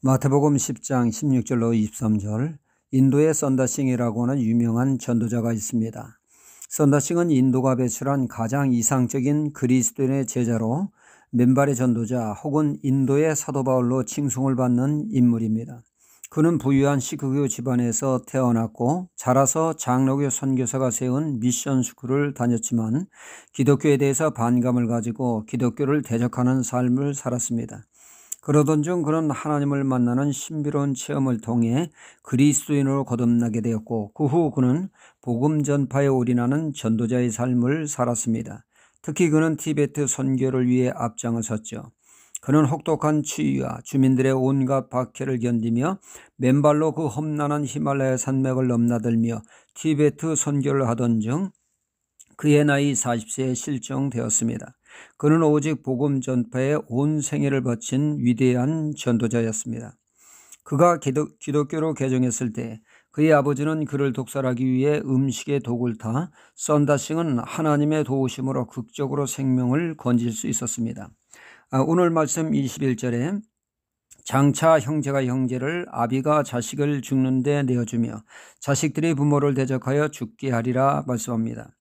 마태복음 10장 16절로 23절. 인도의 썬다싱이라고 하는 유명한 전도자가 있습니다. 썬다싱은 인도가 배출한 가장 이상적인 그리스도인의 제자로 맨발의 전도자 혹은 인도의 사도 바울로 칭송을 받는 인물입니다. 그는 부유한 시크교 집안에서 태어났고 자라서 장로교 선교사가 세운 미션 스쿨을 다녔지만 기독교에 대해서 반감을 가지고 기독교를 대적하는 삶을 살았습니다. 그러던 중 그는 하나님을 만나는 신비로운 체험을 통해 그리스도인으로 거듭나게 되었고 그 후 그는 복음 전파에 올인하는 전도자의 삶을 살았습니다. 특히 그는 티베트 선교를 위해 앞장을 섰죠. 그는 혹독한 추위와 주민들의 온갖 박해를 견디며 맨발로 그 험난한 히말라야 산맥을 넘나들며 티베트 선교를 하던 중 그의 나이 40세에 실종되었습니다. 그는 오직 복음 전파에 온 생애를 바친 위대한 전도자였습니다. 그가 기독교로 개종했을 때 그의 아버지는 그를 독살하기 위해 음식에 독을 타 썬다싱은 하나님의 도우심으로 극적으로 생명을 건질 수 있었습니다. 오늘 말씀 21절에 장차 형제가 형제를 아비가 자식을 죽는 데 내어주며 자식들이 부모를 대적하여 죽게 하리라 말씀합니다.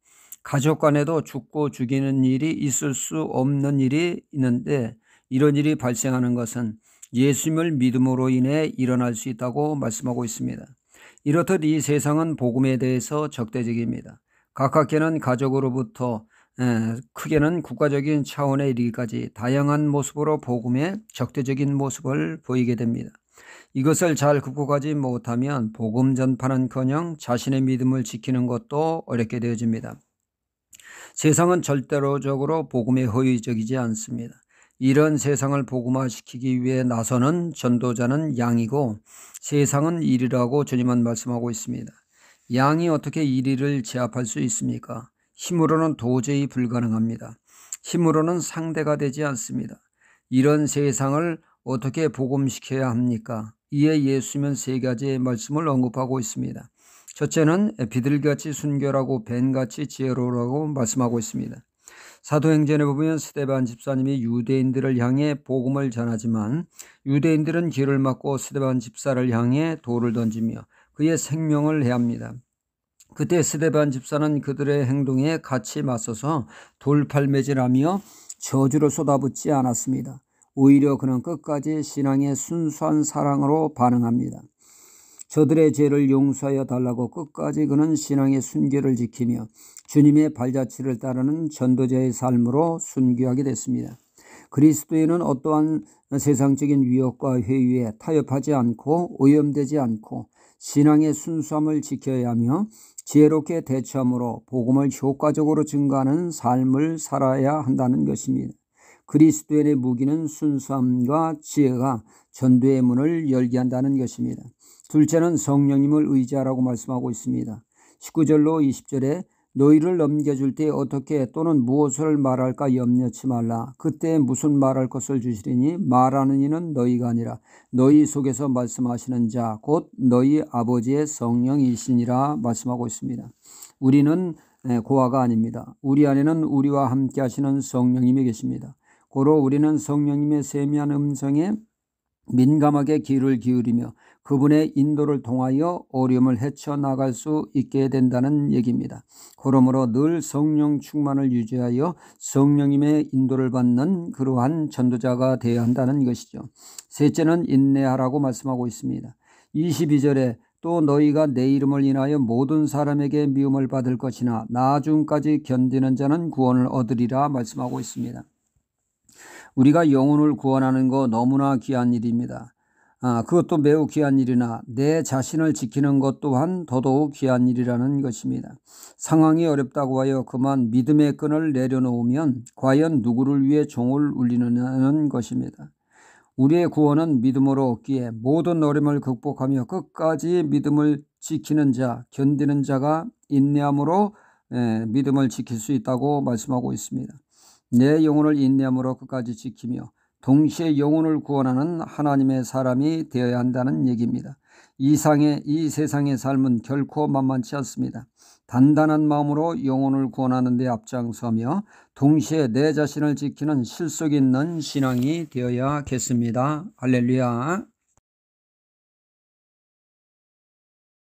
가족 간에도 죽고 죽이는 일이 있을 수 없는 일이 있는데 이런 일이 발생하는 것은 예수님을 믿음으로 인해 일어날 수 있다고 말씀하고 있습니다. 이렇듯 이 세상은 복음에 대해서 적대적입니다. 가깝게는 가족으로부터 크게는 국가적인 차원에 이르기까지 다양한 모습으로 복음의 적대적인 모습을 보이게 됩니다. 이것을 잘 극복하지 못하면 복음 전파는커녕 자신의 믿음을 지키는 것도 어렵게 되어집니다. 세상은 절대적으로 복음에 호의적이지 않습니다. 이런 세상을 복음화시키기 위해 나서는 전도자는 양이고 세상은 이리라고 주님은 말씀하고 있습니다. 양이 어떻게 이리를 제압할 수 있습니까? 힘으로는 도저히 불가능합니다. 힘으로는 상대가 되지 않습니다. 이런 세상을 어떻게 복음시켜야 합니까? 이에 예수님은 세 가지의 말씀을 언급하고 있습니다. 첫째는 비둘기같이 순결하고 뱀같이 지혜로우라고 말씀하고 있습니다. 사도행전에 보면 스데반 집사님이 유대인들을 향해 복음을 전하지만 유대인들은 길을 막고 스데반 집사를 향해 돌을 던지며 그의 생명을 해합니다. 그때 스데반 집사는 그들의 행동에 같이 맞서서 돌팔매질하며 저주를 쏟아붓지 않았습니다. 오히려 그는 끝까지 신앙의 순수한 사랑으로 반응합니다. 저들의 죄를 용서하여 달라고 끝까지 그는 신앙의 순결을 지키며 주님의 발자취를 따르는 전도자의 삶으로 순교하게 됐습니다. 그리스도인은 어떠한 세상적인 위협과 회유에 타협하지 않고 오염되지 않고 신앙의 순수함을 지켜야 하며 지혜롭게 대처함으로 복음을 효과적으로 증거하는 삶을 살아야 한다는 것입니다. 그리스도인의 무기는 순수함과 지혜가 전도의 문을 열게 한다는 것입니다. 둘째는 성령님을 의지하라고 말씀하고 있습니다. 19절로 20절에 너희를 넘겨줄 때 어떻게 또는 무엇을 말할까 염려치 말라. 그때 무슨 말할 것을 주시리니 말하는 이는 너희가 아니라 너희 속에서 말씀하시는 자 곧 너희 아버지의 성령이시니라 말씀하고 있습니다. 우리는 고아가 아닙니다. 우리 안에는 우리와 함께 하시는 성령님이 계십니다. 고로 우리는 성령님의 세미한 음성에 민감하게 귀를 기울이며 그분의 인도를 통하여 어려움을 헤쳐나갈 수 있게 된다는 얘기입니다. 그러므로 늘 성령 충만을 유지하여 성령님의 인도를 받는 그러한 전도자가 되어야 한다는 것이죠. 셋째는 인내하라고 말씀하고 있습니다. 22절에 또 너희가 내 이름을 인하여 모든 사람에게 미움을 받을 것이나 나중까지 견디는 자는 구원을 얻으리라 말씀하고 있습니다. 우리가 영혼을 구원하는 거 너무나 귀한 일입니다. 그것도 매우 귀한 일이나 내 자신을 지키는 것 또한 더더욱 귀한 일이라는 것입니다. 상황이 어렵다고 하여 그만 믿음의 끈을 내려놓으면 과연 누구를 위해 종을 울리느냐는 것입니다. 우리의 구원은 믿음으로 얻기에 모든 어려움을 극복하며 끝까지 믿음을 지키는 자, 견디는 자가 인내함으로 믿음을 지킬 수 있다고 말씀하고 있습니다. 내 영혼을 인내함으로 끝까지 지키며 동시에 영혼을 구원하는 하나님의 사람이 되어야 한다는 얘기입니다. 이 세상의 삶은 결코 만만치 않습니다. 단단한 마음으로 영혼을 구원하는 데 앞장서며 동시에 내 자신을 지키는 실속 있는 신앙이 되어야겠습니다. 할렐루야.